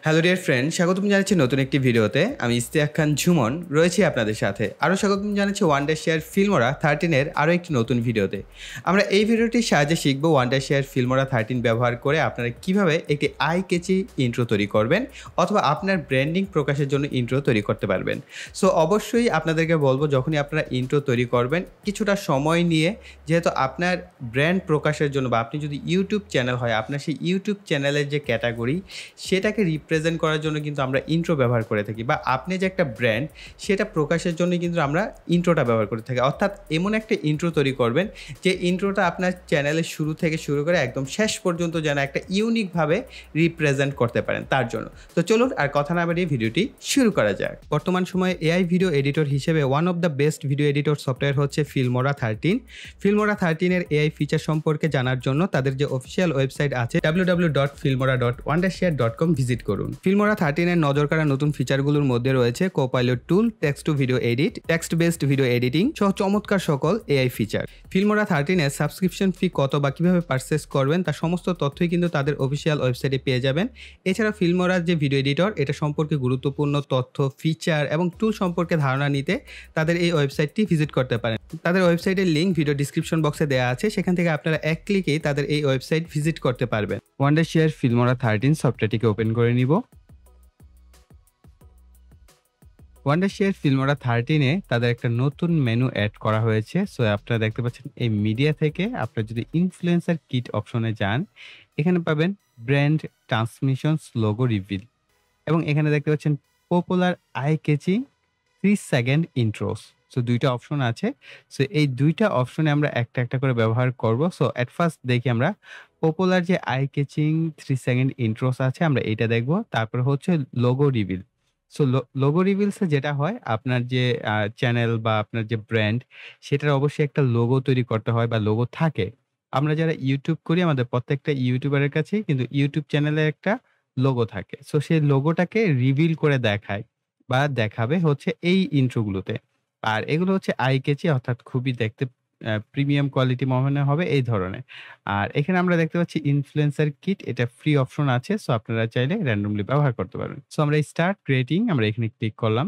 Hello dear friend, স্বাগতম জানাচ্ছি নতুন একটি ভিডিওতে। আমি ইশতিয়াক খান ঝুমন রয়েছি আপনাদের সাথে। আরও স্বাগতম জানাচ্ছি ওয়ান্ডারশেয়ার ফিল্মোরা 13 এর আরও একটি নতুন ভিডিওতে। আমরা এই ভিডিওটির সাহায্যে শিখব ওয়ান্ডারশেয়ার ফিল্মোরা 13 ব্যবহার করে আপনারা কিভাবে একটি আই ক্যাচি ইন্ট্রো তৈরি করবেন অথবা আপনার ব্র্যান্ডিং প্রকাশের জন্য ইন্ট্রো তৈরি করতে পারবেন। সো অবশ্যই আপনাদেরকে বলবো, যখনই আপনারা ইন্ট্রো তৈরি করবেন কিছুটা সময় নিয়ে, যেহেতু আপনার ব্র্যান্ড প্রকাশের জন্য বা আপনি যদি ইউটিউব চ্যানেল হয় আপনার সেই ইউটিউব চ্যানেলের যে ক্যাটাগরি সেটাকে রিপ্রেজেন্ট করার জন্য কিন্তু আমরা ইন্ট্রো ব্যবহার করে থাকি, বা আপনি যে একটা ব্র্যান্ড সেটা প্রকাশের জন্য কিন্তু আমরা ইন্ট্রোটা ব্যবহার করে থাকি। অর্থাৎ এমন একটা ইন্ট্রো তৈরি করবেন যে ইন্ট্রোটা আপনার চ্যানেলের শুরু থেকে শুরু করে একদম শেষ পর্যন্ত যেন একটা ইউনিকভাবে রিপ্রেজেন্ট করতে পারেন তার জন্য। তো চলুন আর কথা না বাড়িয়ে ভিডিওটি শুরু করা যাক। বর্তমান সময়ে এআই ভিডিও এডিটর হিসেবে one of the best video editor software হচ্ছে ফিল্মোরা 13। ফিল্মোরা 13 এর এআই ফিচার সম্পর্কে জানার জন্য তাদের যে অফিসিয়াল ওয়েবসাইট আছে www.filmora.wondershare.com ভিজিট করুন। ফিল্মোরা 13 এর নজর কাড়া নতুন ফিচারগুলোর মধ্যে রয়েছে copilot tool, text to video edit, text based video editing সহ চমৎকার সকল এআই ফিচার। ফিল্মোরা 13 এর সাবস্ক্রিপশন ফি কত বা কিভাবে পারচেস করবেন তার সমস্ত তথ্যই কিন্তু তাদের অফিসিয়াল ওয়েবসাইটে পেয়ে যাবেন। এছাড়া ফিল্মোরার যে ভিডিও এডিটর এটা সম্পর্কে গুরুত্বপূর্ণ তথ্য, ফিচার এবং টুল সম্পর্কে ধারণা নিতে তাদের এই ওয়েবসাইটটি ভিজিট করতে পারেন। তাদের ওয়েবসাইটের লিঙ্ক ভিডিও ডিসক্রিপশন বক্সে দেওয়া আছে, সেখান থেকে আপনারা এক ক্লিকেই তাদের এই ওয়েবসাইট ভিজিট করতে পারবেন। ওয়ান্ডারশেয়ার ফিল্মোরা 13 সফটওয়্যারটিকে ওপেন করে নিব। ওয়ান্ডারশেয়ার ফিল্মোরা 13 এ তাদের একটা নতুন মেনু অ্যাড করা হয়েছে। সো আপনারা দেখতে পাচ্ছেন এই মিডিয়া থেকে আপনারা যদি ইনফ্লুয়েন্সার কিট অপশনে যান, এখানে পাবেন ব্র্যান্ড ট্রান্সমিশনস লোগো রিভিল, এবং এখানে দেখতে পাচ্ছেন popular eye catching 3 second intros. So দুইটা অপশন আছে। সো এই দুইটা অপশনে আমরা একটা একটা করে ব্যবহার করব। সো এট ফার্স্ট দেখি আমরা পপুলার যে আই ক্যাচিং 3 সেকেন্ড ইন্ট্রোস আছে আমরা এইটা দেখব। তারপর হচ্ছে লোগো রিভিল। সো লোগো রিভিলসে যেটা হয়, আপনার যে চ্যানেল বা আপনার যে ব্র্যান্ড সেটার অবশ্যই একটা লোগো তৈরি করতে হয় বা লোগো থাকে। আমরা যারা ইউটিউব করি আমাদের প্রত্যেকটা ইউটিউবারের কাছেই কিন্তু ইউটিউব চ্যানেলে একটা লোগো থাকে। সো সেই লোগোটাকে রিভিল করে দেখায় বা দেখাবে হচ্ছে এই ইন্ট্রো গুলোতে। আর এগুলো হচ্ছে আই ক্যাচি, অর্থাৎ খুবই দেখতে প্রিমিয়াম কোয়ালিটি মনে হবে এই ধরনের। আর এখানে আমরা দেখতে পাচ্ছি ইনফ্লুয়েন্সার কিট, এটা ফ্রি অপশন আছে। সো আপনারা চাইলে র‍্যান্ডমলি ব্যবহার করতে পারবেন। সো আমরা স্টার্ট ক্রিয়েটিং আমরা এখানে ক্লিক করলাম।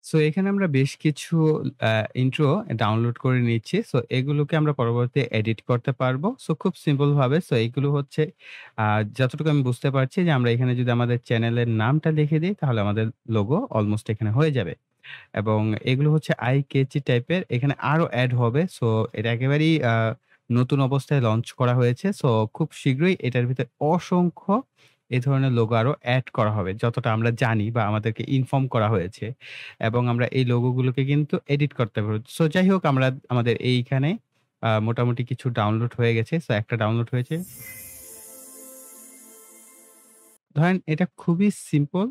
সো এখানে আমরা বেশ কিছু আ ইন্ট্রো ডাউনলোড করে নিচ্ছি। সো এগুলোকে আমরা পরবর্তীতে এডিট করতে পারবো। সো খুব সিম্পল ভাবে সো এগুলো হচ্ছে আ যতটুকু আমি বুঝতে পারছি যে আমরা এখানে যদি আমাদের চ্যানেলের নামটা লিখে দেই তাহলে আমাদের লোগো অলমোস্ট এখানে হয়ে যাবে। এবং এগুলো হচ্ছে আই ক্যাচি টাইপের। এখানে আরো এড হবে। সো এটা একেবারেই নতুন অবস্থায় লঞ্চ করা হয়েছে। সো খুব শীঘ্রই এটার ভিতরে অসংখ্য এ ধরনের লোগো আরো এড করা হবে। যতটা আমরা জানি বা আমাদেরকে ইনফর্ম করা হয়েছে। এবং আমরা এই লোগো গুলোকে কিন্তু এডিট করতে পারব। সো যাই হোক, আমরা আমাদের এইখানে মোটামুটি কিছু ডাউনলোড হয়ে গেছে। সো একটা ডাউনলোড হয়েছে। ধরেন এটা খুবই সিম্পল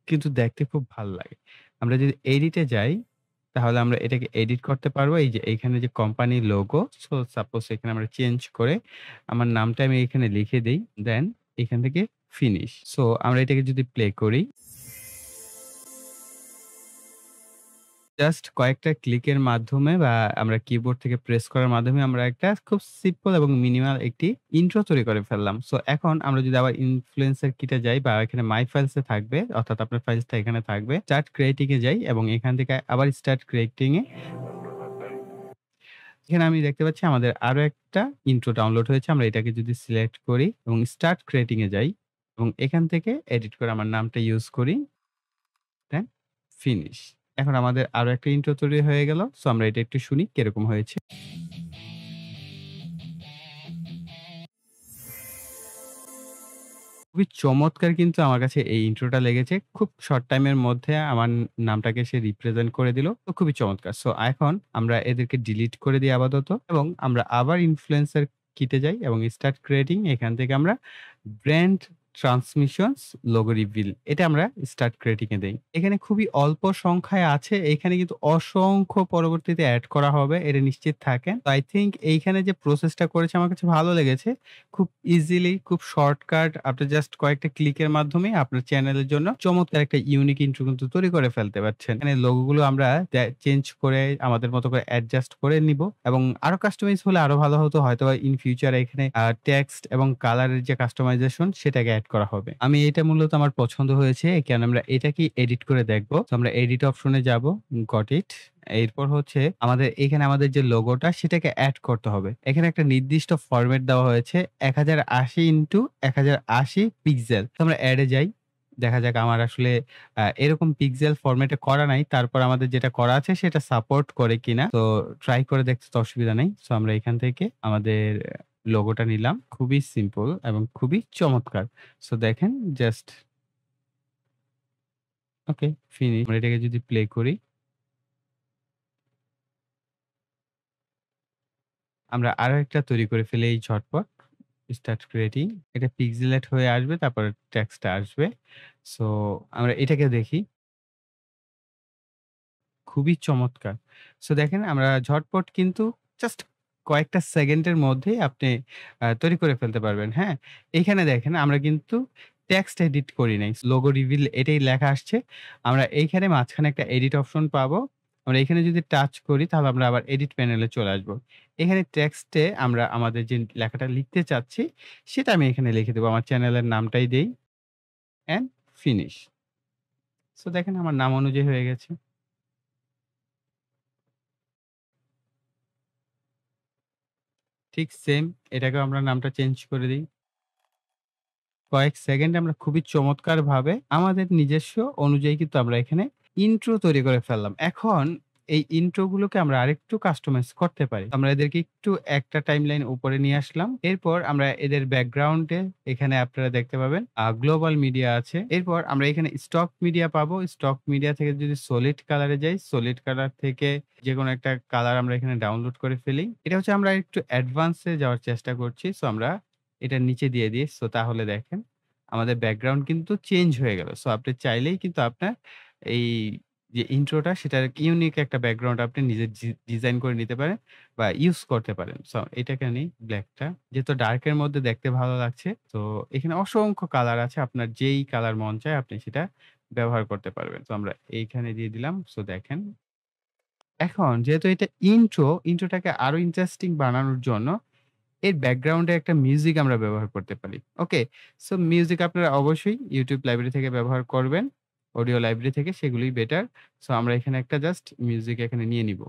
কিন্তু দেখতে খুব ভাল লাগে। আমরা যদি এডিটে যাই তাহলে আমরা এটাকে এডিট করতে পারবো। এই যে এইখানে যে কোম্পানি লোগো, সো সাপোজ এখানে আমরা চেঞ্জ করে আমার নামটা আমি এখানে লিখে দেই। দেন এখান থেকে ফিনিশ। সো আমরা এটাকে যদি প্লে করি, জাস্ট কয়েকটা ক্লিকের মাধ্যমে বা আমরা কিবোর্ড থেকে প্রেস করার মাধ্যমে আমরা একটা খুব সিম্পল এবং মিনিমাল একটি ইন্ট্রো তৈরি করে ফেললাম। সো এখন আমরা যদি আবার ইনফ্লুয়েন্সার কিটে যাই বা এখানে মাই ফাইলস এ থাকবে, অর্থাৎ আপনার ফাইলসটা এখানে থাকবে। স্টার্ট ক্রিয়েটিং এ যাই এবং এখান থেকে আবার স্টার্ট ক্রিয়েটিং এ এখানে আমি দেখতে পাচ্ছি আমাদের আরো একটা ইন্ট্রো ডাউনলোড হয়েছে। আমরা এটাকে যদি সিলেক্ট করি এবং স্টার্ট ক্রিয়েটিং এ যাই এবং এখান থেকে এডিট করে আমার নামটা ইউজ করি, দেন ফিনিশ। এখন আমাদের আরো একটা ইন্ট্রো তৈরি হয়ে গেল। সো আমরা এটা একটু শুনি কিরকম হয়েছে। খুবই চমৎকার কিন্তু আমার কাছে এই ইন্ট্রোটা লেগেছে। খুব শর্ট টাইমের মধ্যে আমার নামটাকে সে রিপ্রেজেন্ট করে দিল। তো খুবই চমৎকার। সো এখন আমরা এদেরকে ডিলিট করে দিই আপাতত এবং আমরা আবার ইনফ্লুয়েন্সার কিটে যাই এবং স্টার্ট ক্রিয়েটিং, এখান থেকে আমরা ব্র্যান্ড ট্রান্সমিশনস লোগো রিভিল এটা আমরা স্টার্ট ক্রিয়েটিং এ দেই। এখানে খুবই অল্প সংখ্যায় আছে। এখানে কিন্তু অসংখ্য পরবর্তীতে এড করা হবে। এটা নিশ্চিত থাকেন। তো আই থিংক এইখানে যে প্রসেসটা করেছে আমার কাছে ভালো লেগেছে। খুব ইজিলি, খুব শর্টকাট, আপনি জাস্ট কয়েকটা ক্লিকের মাধ্যমে আপনার চ্যানেলের জন্য চমৎকার একটা ইউনিক ইন্ট্রো কিন্তু তৈরি করে ফেলতে পারছেন। এখানে লোগো গুলো আমরা চেঞ্জ করে আমাদের মতো করে অ্যাডজাস্ট করে নিব এবং আরো কাস্টমাইজ হলে আরো ভালো হতো। হয়তোবা ইন ফিউচার এখানে টেক্সট এবং কালারের যে কাস্টমাইজেশন সেটাকে এড করা হবে। আমি এটা মূলত আমার পছন্দ হয়েছে। কেন আমরা এটাকেই এডিট করে দেখব। তো আমরা এডিট অপশনে যাব। Got it. এরপর হচ্ছে এখানে আমাদের যে লোগোটা সেটাকে এড করতে হবে। এখানে একটা নির্দিষ্ট ফরমেট দেওয়া হয়েছে 1080x1080 পিক্সেল। তো আমরা এড এ যাই। দেখা যাক আমার আসলে এরকম পিক্সেল ফরমেটে করা নাই। তারপর আমাদের যেটা করা আছে সেটা সাপোর্ট করে কিনা। তো ট্রাই করে দেখতে তো অসুবিধা নেই। সো আমরা এখান থেকে আমাদের লোগোটা নিলাম। খুবই সিম্পল এবং খুবই চমৎকার। সো দেখেন জাস্ট ওকে ফিনিশ। আমরা এটাকে যদি প্লে করি, আমরা আরো একটা তৈরি করে ফেলি এই ঝটপট। Start creating. এটা পিক্সেলেট হয়ে আসবে, তারপরে টেক্সটটা আসবে। সো আমরা এটাকে দেখি। খুবই চমৎকার। সো দেখেন আমরা ঝটপট কিন্তু জাস্ট কয়েকটা সেকেন্ডের মধ্যেই আপনি তৈরি করে ফেলতে পারবেন, হ্যাঁ? এইখানে দেখেন আমরা কিন্তু টেক্সট এডিট করি নাই। লোগো রিভিল এটাই লেখা আসছে। আমরা এইখানে মাঝখানে একটা এডিট অপশন পাবো। আমরা এখানে যদি টাচ করি তাহলে আমরা আবার এডিট প্যানেলে চলে আসবো। এখানে টেক্সটে আমরা আমাদের যে লেখাটা লিখতে চাচ্ছি সেটা আমি এখানে লিখে দেব। আমার চ্যানেলের নামটাই দেই অ্যান্ড ফিনিশ। সো দেখেন আমার নাম অনুযায়ী হয়ে গেছে। ঠিক সেম এটাকেও আমরা নামটা চেঞ্জ করে দেই। কয়েক সেকেন্ডে আমরা খুবই চমৎকারভাবে আমাদের নিজস্ব অনুযায়ী কিন্তু আমরা এখানে ইন্ট্রো তৈরি করে ফেললাম। এখন এই ইন্ট্রো গুলোকে আমরা আরেকটু কাস্টমাইজ করতে পারি। আমরা এদেরকে একটু একটা টাইমলাইন উপরে নিয়ে আসলাম। এরপর আমরা এদের ব্যাকগ্রাউন্ডে এখানে আপনারা দেখতে পাবেন গ্লোবাল মিডিয়া আছে। এরপর আমরা এখানে স্টক মিডিয়া পাবো। স্টক মিডিয়া থেকে যদি সলিড কালার এ যাই, সলিড কালার থেকে যেকোনো একটা কালার আমরা এখানে ডাউনলোড করে ফেলি। এটা হচ্ছে আমরা একটু অ্যাডভান্স এ যাওয়ার চেষ্টা করছি। সো আমরা এটার নিচে দিয়ে দিই। সো তাহলে দেখেন আমাদের ব্যাকগ্রাউন্ড কিন্তু চেঞ্জ হয়ে গেল। সো আপনি চাইলেই কিন্তু আপনার এই যে ইন্ট্রোটা সেটার ইউনিক একটা ব্যাকগ্রাউন্ড আপনি নিজে ডিজাইন করে নিতে পারেন বা ইউজ করতে পারেন। সো এটাকে নেই ব্লাকটা। যেহেতু ডার্ক এর মধ্যে দেখতে ভালো লাগছে। তো এখানে অসংখ্য কালার আছে। আপনার যেই কালার মন চায় আপনি সেটা ব্যবহার করতে পারবেন। তো আমরা এইখানে দিয়ে দিলাম। সো দেখেন এখন যেহেতু এটা ইন্ট্রোটাকে আরো ইন্টারেস্টিং বানানোর জন্য এর ব্যাকগ্রাউন্ডে একটা মিউজিক আমরা ব্যবহার করতে পারি। ওকে? সো মিউজিক আপনারা অবশ্যই YouTube লাইব্রেরি থেকে ব্যবহার করবেন। অডিও লাইব্রেরি থেকে সেগুলোই বেটার। সো আমরা এখানে একটা জাস্ট মিউজিক এখানে নিয়ে নিব।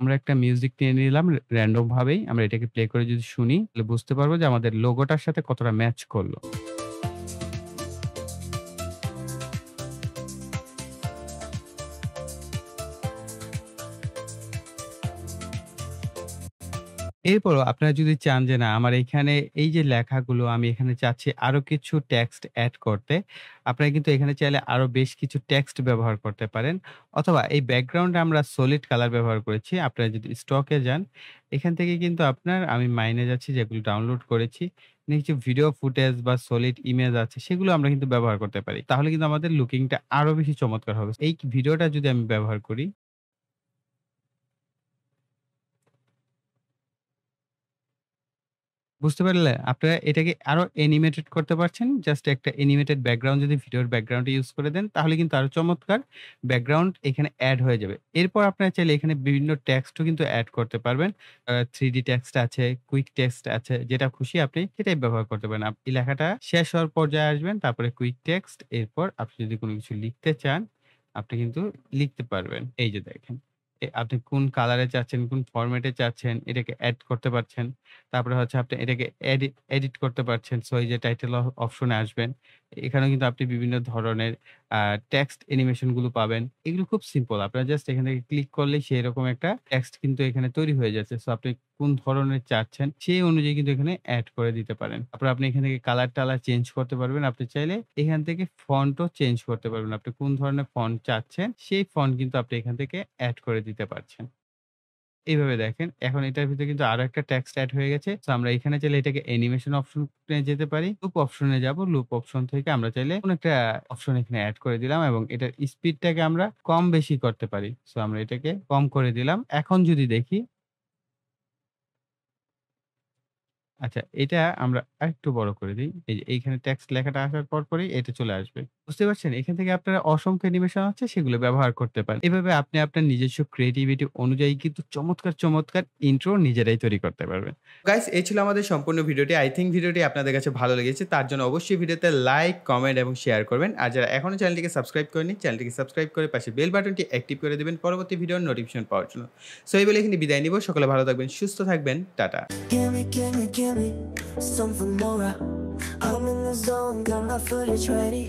আমরা একটা মিউজিক নিয়ে নিলাম র‍্যান্ডম ভাবেই। আমরা এটাকে প্লে করে যদি শুনি তাহলে বুঝতে পারবো যে আমাদের লোগোটার সাথে কতটা ম্যাচ করল। এরপরও আপনারা যদি চান যে না আমার এইখানে এই যে লেখাগুলো আমি এখানে চাচ্ছি আরো কিছু টেক্সট এড করতে, আপনারা কিন্তু এখানে চাইলে আরো বেশ কিছু টেক্সট ব্যবহার করতে পারেন। অথবা এই ব্যাকগ্রাউন্ডে আমরা সলিড কালার ব্যবহার করেছি। আপনারা যদি স্টকে যান, এখান থেকে কিন্তু আমি মাইনে যাচ্ছি যেগুলো ডাউনলোড করেছি। কিছু ভিডিও ফুটেজ বা সলিড ইমেজ আছে সেগুলো আমরা কিন্তু ব্যবহার করতে পারি। তাহলে কিন্তু আমাদের লুকিংটা আরো বেশি চমৎকার হবে। এই ভিডিওটা যদি আমি ব্যবহার করি বুঝতে পারলে? আপনারা এটাকে আরো অ্যানিমেটেড করতে পারছেন। জাস্ট একটা অ্যানিমেটেড ব্যাকগ্রাউন্ড যদি ভিডিওর ব্যাকগ্রাউন্ডে ইউজ করে দেন, তাহলে কিন্তু আরো চমৎকার ব্যাকগ্রাউন্ড এখানে এড হয়ে যাবে। এরপর আপনারা চাইলে এখানে বিভিন্ন টেক্সটও কিন্তু এড করতে পারবেন। 3D টেক্সট আছে, কুইক টেক্সট আছে, যেটা খুশি আপনি সেটাই ব্যবহার করতে পারেন। আপনি লেখাটা শেষ হওয়ার পর্যায়ে আসবেন, তারপরে কুইক টেক্সট, এরপর আপনি যদি কোনো কিছু লিখতে চান, আপনি কিন্তু লিখতে পারবেন। এই যে দেখেন। আপনি কোন কালারে চাচ্ছেন, কোন ফরমেটে চাচ্ছেন, এটাকে এড করতে পারছেন। তারপরে হচ্ছে আপনি এটাকে এডিট করতে পারছেন। সো এই যে টাইটেল অপশনে আসবেন। এখানেও কিন্তু আপনি বিভিন্ন ধরনের আ টেক্সট অ্যানিমেশন গুলো পাবেন। এগুলো খুব সিম্পল। আপনারা জাস্ট এখান থেকে ক্লিক করলেই সেরকম একটা টেক্সট কিন্তু এখানে তৈরি হয়ে যাচ্ছে। সো আপনি কোন ধরনের চাচ্ছেন সেই অনুযায়ী কিন্তু এখানে এড করে দিতে পারেন। তারপর আপনি এখান থেকে কালার-টালার চেঞ্জ করতে পারবেন। আপনি চাইলে এখান থেকে ফন্টও চেঞ্জ করতে পারবেন। আপনি কোন ধরনের ফন্ট চাচ্ছেন সেই ফন্ট কিন্তু আপনি এখান থেকে এড করে দিতে পারছেন। এইভাবে দেখেন। এখন এটার ভিতরে কিন্তু আরো একটা টেক্সট এড হয়ে গেছে। সো আমরা এখানে চাইলে এটাকে অ্যানিমেশন অপশনে যেতে পারি। লুপ অপশনে যাব। লুপ অপশন থেকে আমরা চাইলে কোন একটা অপশন এখানে এড করে দিলাম এবং এটার স্পিডটাকে আমরা কম বেশি করতে পারি। সো আমরা এটাকে কম করে দিলাম। এখন যদি দেখি আচ্ছা, এটা আমরা আরেকটু বড় করে দেই। এই যে এইখানে টেক্সট লেখাটা আসার পরপরই এটা চলে আসবে। বুঝতে পারছেন? এখান থেকে আপনারা অসংখ্য অ্যানিমেশন আছে সেগুলো ব্যবহার করতে পারেন। এভাবে আপনি আপনার নিজস্ব ক্রিয়েটিভিটি অনুযায়ী কিন্তু চমৎকার ইন্ট্রো নিজেরাই তৈরি করতে পারবেন। গাইস এই ছিল আমাদের সম্পূর্ণ ভিডিওটি। আই থিংক ভিডিওটি আপনাদের কাছে ভালো লেগেছে। তার জন্য অবশ্যই ভিডিওতে লাইক, কমেন্ট এবং শেয়ার করবেন। আর যারা এখনো চ্যানেলটিকে সাবস্ক্রাইব করেনি, চ্যানেলটিকে সাবস্ক্রাইব করে পাশে বেল বাটনটি অ্যাক্টিভ করে দিবেন পরবর্তী ভিডিওর নোটিফিকেশন পাওয়ার জন্য। সো এই বলে এখানে বিদায় নিব। সকলে ভালো থাকবেন, সুস্থ থাকবেন। Tata. Gimme something more. I'm in the zone, got my footage ready.